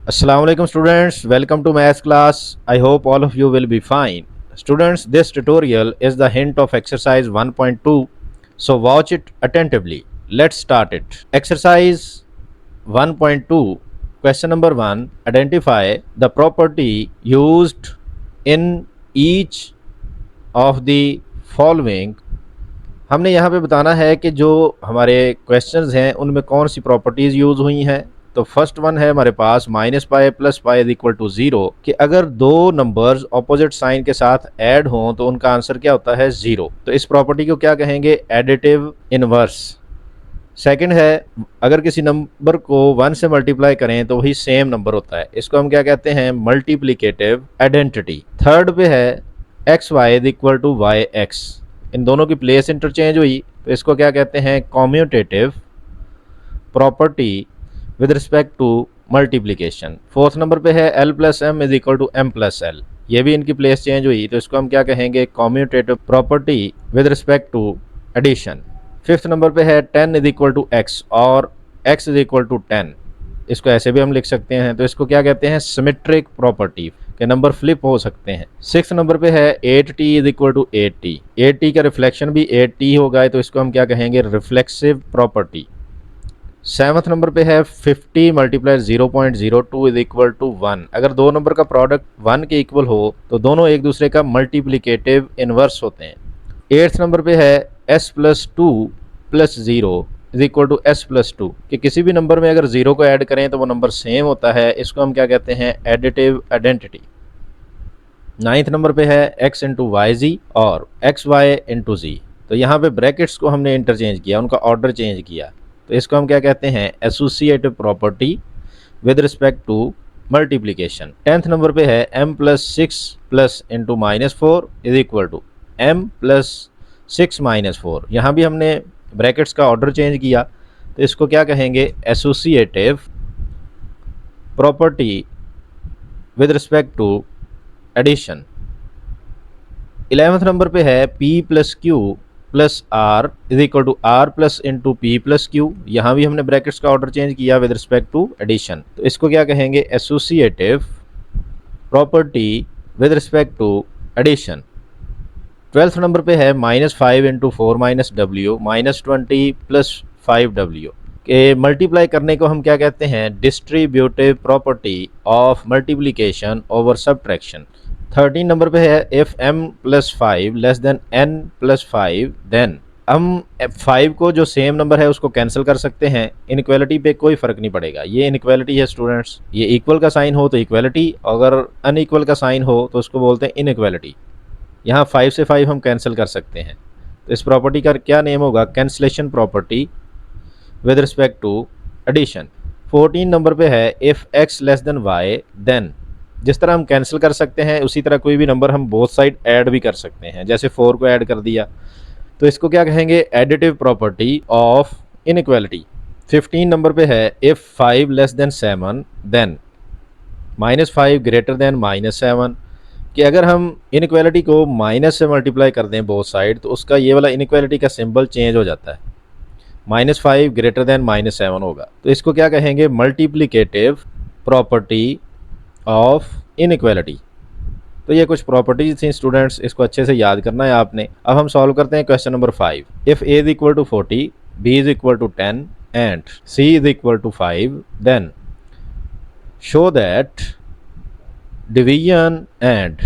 Assalamu alaikum students, welcome to math class. I hope all of you will be fine. Students, this tutorial is the hint of exercise 1.2, so watch it attentively. Let's start it. Exercise 1.2, question number 1, identify the property used in each of the following. हमने यहाँ पे बताना है कि जो हमारे questions हैं उनमें कौन सी प्रॉपर्टीज़ यूज़ हुई हैं। तो फर्स्ट वन है हमारे पास minus pi plus pi is equal to zero, कि अगर दो नंबर्स ऑपोजिट साइन के साथ ऐड हों तो उनका आंसर क्या होता है ज़ीरो। तो इस प्रॉपर्टी को क्या कहेंगे, एडिटिव इनवर्स। सेकंड है, अगर किसी नंबर को वन से मल्टीप्लाई करें तो वही सेम नंबर होता है, इसको हम क्या कहते हैं, मल्टीप्लिकेटिव आइडेंटिटी। थर्ड पे है X Y is equal to Y X, इन दोनों की प्लेस इंटरचेंज हुई तो इसको क्या कहते हैं, commutative property with respect to multiplication. Fourth number पे है L plus M is equal to M plus L, ये भी इनकी प्लेस चेंज हुई तो इसको हम क्या कहेंगे, commutative property with respect to addition. Fifth number पे है ten is equal to X और X is equal to ten, इसको ऐसे भी हम लिख सकते हैं तो इसको क्या कहते हैं, सिमेट्रिक प्रॉपर्टी, के नंबर फ्लिप हो सकते हैं। सिक्स नंबर पे है eight T is equal to eight T, eight T का रिफ्लेक्शन भी एट टी होगा तो इसको हम क्या कहेंगे, रिफ्लेक्सिव प्रॉपर्टी। सेवन्थ नंबर पे है 50 मल्टीप्लाई 0.02 इज इक्वल टू 1, अगर दो नंबर का प्रोडक्ट 1 के इक्वल हो तो दोनों एक दूसरे का मल्टीप्लिकेटिव इनवर्स होते हैं। एट्थ नंबर पे है s plus two plus zero is equal to S plus two, कि किसी भी नंबर में अगर ज़ीरो को ऐड करें तो वो नंबर सेम होता है, इसको हम क्या कहते हैं, एडिटिव आइडेंटिटी। नाइन्थ नंबर पे है x इंटू वाई जी और एक्स वाई इंटू जी, तो यहाँ पे ब्रैकेट्स को हमने इंटरचेंज किया, उनका ऑर्डर चेंज किया तो इसको हम क्या कहते हैं, associative property with respect to multiplication. Tenth number पे है m plus six plus into minus four is equal to m plus six minus four, यहाँ भी हमने ब्रैकेट्स का ऑर्डर चेंज किया तो इसको क्या कहेंगे, associative property with respect to addition. 11th number पे है p plus Q plus R is equal to R plus into P plus Q, यहाँ भी हमने ब्रैकेट्स का ऑर्डर चेंज किया विद रिस्पेक्ट टू एडिशन तो इसको क्या कहेंगे, associative property with respect to addition. 12th number पे है minus five into four minus W minus 20 plus five W, के मल्टीप्लाई करने को हम क्या कहते हैं, distributive property of multiplication over subtraction. 13 number पे है if m plus five less than n plus five then, हम 5 को जो सेम नंबर है उसको कैंसिल कर सकते हैं, इनइक्वालिटी पे कोई फ़र्क नहीं पड़ेगा। ये इनइक्वालिटी है स्टूडेंट्स, ये इक्वल का साइन हो तो इक्वालिटी, अगर अनइक्वल का साइन हो तो उसको बोलते हैं इनइक्वालिटी। यहाँ 5 से 5 हम कैंसिल कर सकते हैं तो इस प्रॉपर्टी का क्या नेम होगा, cancellation property with respect to addition. 14 number पे है if x less than y then, जिस तरह हम कैंसिल कर सकते हैं उसी तरह कोई भी नंबर हम बोथ साइड ऐड भी कर सकते हैं, जैसे 4 को ऐड कर दिया तो इसको क्या कहेंगे, additive property of inequality. 15 number पे है if 5 less than 7 then minus five greater than minus seven, कि अगर हम इनइक्वालिटी को माइनस से मल्टीप्लाई कर दें बोथ साइड तो उसका ये वाला इनइक्वालिटी का सिंबल चेंज हो जाता है, minus five greater than minus seven होगा तो इसको क्या कहेंगे, मल्टीप्लिकेटिव प्रॉपर्टी ऑफ इनइक्वालिटी। तो ये कुछ प्रॉपर्टीज थी स्टूडेंट्स, इसको अच्छे से याद करना है आपने। अब हम सॉल्व करते हैं question number 5। If A is equal to 40, B is equal to 10 and C is equal to 5 then show that division and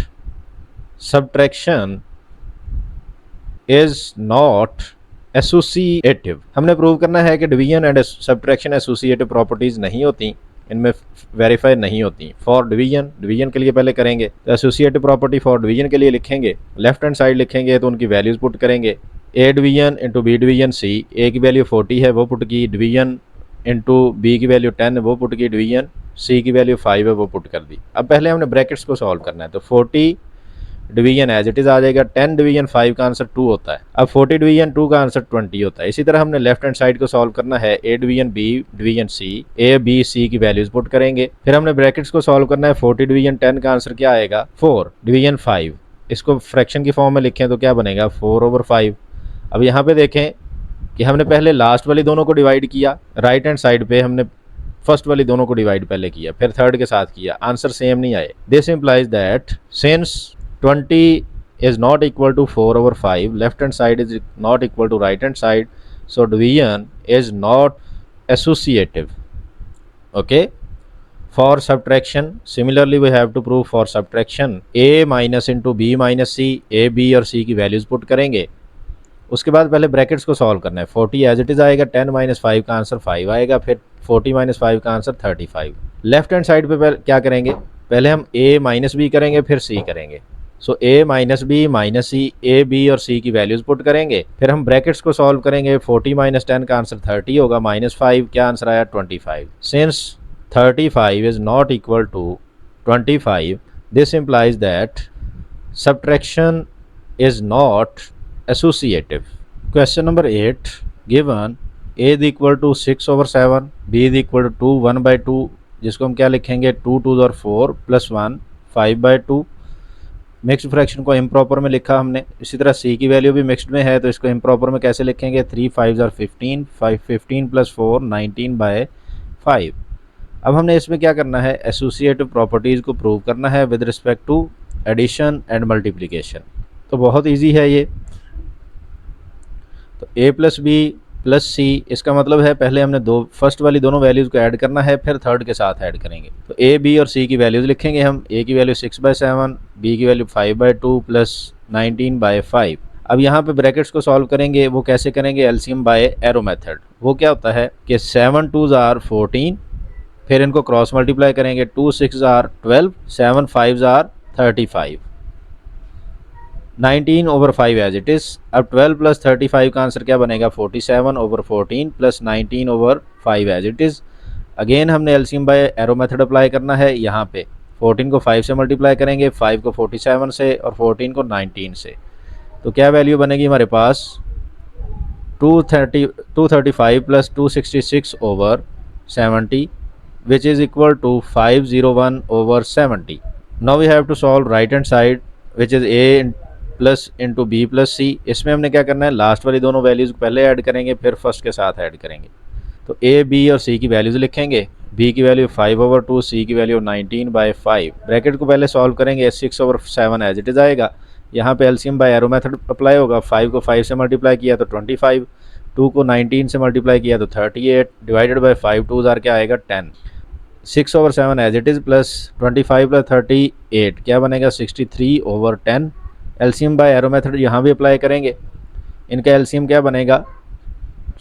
subtraction is not associative. हमने प्रूव करना है कि division and subtraction associative properties नहीं होती, इनमें verify नहीं होती। For division, division के लिए पहले करेंगे तो एसोसिएटिव प्रॉपर्टी फॉर डिवीजन के लिए लिखेंगे, लेफ्ट हैंड साइड लिखेंगे तो उनकी वैल्यूज पुट करेंगे, A division into B division C, A की वैल्यू 40 है वो पुट की, डिवीजन इंटू बी की वैल्यू 10 वो पुट की, डिवीजन सी की वैल्यू 5 है वो पुट कर दी। अब पहले हमने ब्रैकेट्स को सॉल्व करना है तो 40 डिवीजन एज इट इज़ आ जाएगा, 10 डिवीजन 5 का आंसर 2 होता है, अब 40 डिवीजन 2 का आंसर 20 होता है। इसी तरह हमने लेफ्ट हैंड साइड को सॉल्व करना है, A division B division C, A B C की वैल्यूज पुट करेंगे, फिर हमने ब्रैकेट्स को सॉल्व करना है, 40 डिवीजन 10 का आंसर क्या आएगा, 4 डिवीजन 5, इसको फ्रैक्शन की फॉर्म में लिखें तो क्या बनेगा, 4/5। अब यहाँ पे देखें कि हमने पहले लास्ट वाली दोनों को डिवाइड किया, राइट हैंड साइड पे हमने फर्स्ट वाली दोनों को डिवाइड पहले किया, फिर थर्ड के साथ किया, आंसर सेम नहीं आए। This implies that since 20 is not equal to 4/5, left hand side is not equal to right hand side, so division is not associative. Okay, for subtraction similarly we have to prove for subtraction a minus into b minus c, a b और c की values put करेंगे, उसके बाद पहले brackets को solve करना है। 40 as it is आएगा, 10 माइनस 5 का आंसर 5 आएगा, फिर 40 माइनस 5 का आंसर 35। लेफ्ट हैंड साइड पे क्या करेंगे, पहले हम a माइनस बी करेंगे, फिर c करेंगे। So a minus B minus C, A B और c की वैल्यूज पुट करेंगे, फिर हम ब्रैकेट्स को सॉल्व करेंगे। 40 माइनस 10 का आंसर 30 होगा, माइनस 5 क्या आंसर आया 25। Since 35 is not equal to 25, this implies that subtraction is not associative. Question number 8, given a is equal to 6/7, b is equal to 1/2, जिसको हम क्या लिखेंगे 2 2 और 4 प्लस 1 5/2। मिक्स्ड फ्रैक्शन को इम्प्रॉपर में लिखा हमने। इसी तरह c की वैल्यू भी मिक्स्ड में है, तो इसको इम्प्रॉपर में कैसे लिखेंगे 3 5 और 15, 15 प्लस 4 19/5। अब हमने इसमें क्या करना है, एसोसिएटिव प्रॉपर्टीज़ को प्रूव करना है with respect to addition and multiplication. तो बहुत इजी है ये। तो a plus B plus C, इसका मतलब है पहले हमने फर्स्ट वाली दोनों वैल्यूज़ को ऐड करना है, फिर थर्ड के साथ ऐड करेंगे। तो a b और c की वैल्यूज़ लिखेंगे हम। a की वैल्यू 6/7, b की वैल्यू 5/2 प्लस 19/5। अब यहाँ पे ब्रैकेट्स को सॉल्व करेंगे, वो कैसे करेंगे, एलसीएम बाय एरो मेथड। वो क्या होता है कि 7 2s are 14, फिर इनको क्रॉस मल्टीप्लाई करेंगे, 2 6s are 12, 7 5s are 35, 19/5 as it is. अब 12 प्लस 35 का आंसर क्या बनेगा 47/14 plus 19/5 as it is. Again हमने LCM by arrow method apply करना है। यहाँ पे 14 को 5 से मल्टीप्लाई करेंगे, 5 को 47 से और 14 को 19 से। तो क्या वैल्यू बनेगी हमारे पास 235 plus 266/70 which is equal to 501/70. Now we have to solve right hand side which is a plus into B plus C. इसमें हमने क्या करना है, लास्ट वाली दोनों वैल्यूज़ पहले ऐड करेंगे, फिर फर्स्ट के साथ ऐड करेंगे। तो ए बी और सी की वैल्यूज़ लिखेंगे। बी की वैल्यू 5/2, सी की वैल्यू 19/5। ब्रैकेट को पहले सॉल्व करेंगे, 6/7 एज इट इज़ आएगा। यहाँ पे LCM by arrow method apply होगा। 5 को 5 से मल्टीप्लाई किया तो 25, 2 को 19 से मल्टीप्लाई किया तो 38, डिवाइडेड बाई 5 2s आर क्या आएगा 10। 6/7 as it is plus 25 plus 38 क्या बनेगा 63/10। एलसीएम बाय एरो मेथड यहाँ भी अप्लाई करेंगे। इनका एलसीएम क्या बनेगा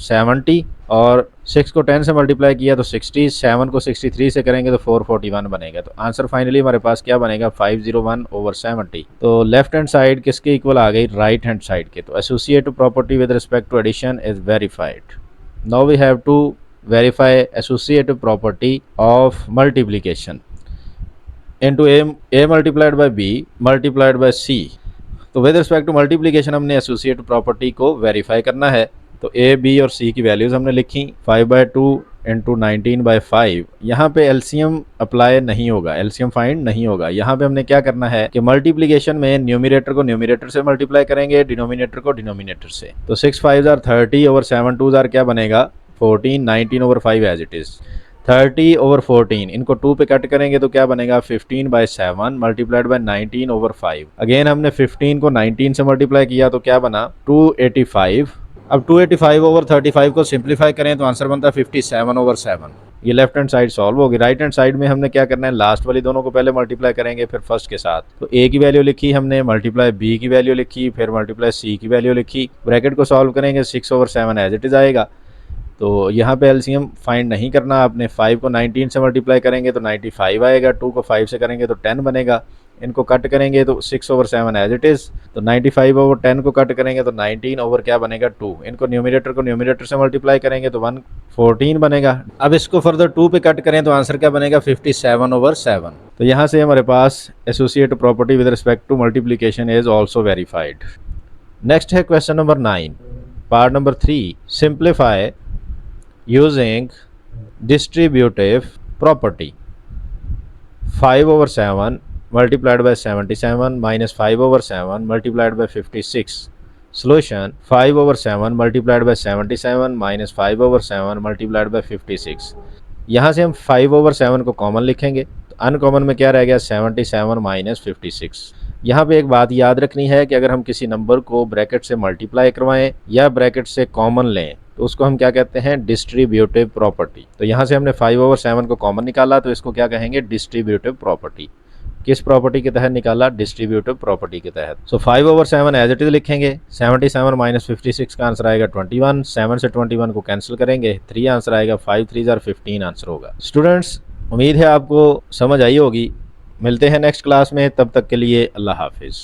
70, और 6 को 10 से मल्टीप्लाई किया तो 60, 7 को 63 से करेंगे तो 441 बनेगा। तो आंसर फाइनली हमारे पास क्या बनेगा 501/70। तो लेफ्ट हैंड साइड किसके इक्वल आ गई, राइट हैंड साइड के। तो associative property with respect to addition is verified. Now we have to verify associative property of multiplication into a multiplied by b multiplied by c। तो with respect to multiplication हमने associative property को verify करना है। तो a b और c की values हमने लिखी 5/2 इंटू 19/5। यहाँ पे एलसीएम अप्लाई नहीं होगा, एलसीएम फाइंड नहीं होगा। यहाँ पे हमने क्या करना है कि मल्टीप्लिकेशन में न्यूमिनेटर को न्यूमिनेटर से मल्टीप्लाई करेंगे, डिनोमिनेटर को डिनोमिनेटर से। तो 6 5s are 30 और 7 2s are क्या बनेगा 14, 19/5 एज इट इज़। 30/14 इनको 2 पे कट करेंगे तो क्या बनेगा 15/7 मल्टीप्लाइड बाय 19/5। अगेन हमने 15 को 19 से मल्टीप्लाई किया तो क्या बना 285। अब 285/35 को सिंप्लीफाई करें तो आंसर बनता है 57/7। ये लेफ्ट हैंड साइड सॉल्व होगी। राइट हैंड साइड में हमने क्या करना है, लास्ट वाली दोनों को पहले मल्टीप्लाई करेंगे, फिर फर्स्ट के साथ। तो a की वैल्यू लिखी हमने, मल्टीप्लाई b की वैल्यू लिखी, फिर मल्टीप्लाई c की वैल्यू लिखी। ब्रैकेट को सॉल्व करेंगे 6/7 एज इट इज़ आएगा। तो यहाँ पे एलसीएम फाइंड नहीं करना आपने। 5 को 19 से मल्टीप्लाई करेंगे तो 95 आएगा, 2 को 5 से करेंगे तो 10 बनेगा। इनको कट करेंगे तो 6/7 एज इट इज़। तो 95/10 को कट करेंगे तो 19 ओवर क्या बनेगा 2। इनको न्यूमिनेटर को न्यूमिनेटर से मल्टीप्लाई करेंगे तो 114 बनेगा। अब इसको फर्दर 2 पे कट करें तो आंसर क्या बनेगा 57/7। तो यहाँ से हमारे पास associative property with respect to multiplication is also verified. Next है question number 9, part number 3, simplify using distributive property। 5/7 multiplied by 77 minus 5/7 multiplied by 56। Solution 5/7 multiplied by 77 minus 5/7 multiplied by 56। यहाँ से हम 5/7 को कॉमन लिखेंगे, तो अनकॉमन में क्या रह गया 77 माइनस 56। यहाँ पे एक बात याद रखनी है कि अगर हम किसी नंबर को ब्रैकेट से मल्टीप्लाई करवाएं या ब्रैकेट से कॉमन लें तो उसको हम क्या कहते हैं, डिस्ट्रीब्यूटिव प्रॉपर्टी। तो यहाँ से हमने 5/7 को कॉमन निकाला तो इसको क्या कहेंगे, डिस्ट्रीब्यूटिव प्रॉपर्टी। किस प्रॉपर्टी के तहत निकाला, डिस्ट्रीब्यूटिव प्रॉपर्टी के तहत। सो 5/7 एज इट इज लिखेंगे, 77 माइनस 56 का आंसर आएगा 21, 7 से 21 को कैंसिल करेंगे, 3 आंसर आएगा, 5 3 15 आंसर होगा। स्टूडेंट्स, उम्मीद है आपको समझ आई होगी। मिलते हैं नेक्स्ट क्लास में, तब तक के लिए अल्लाह हाफिज़।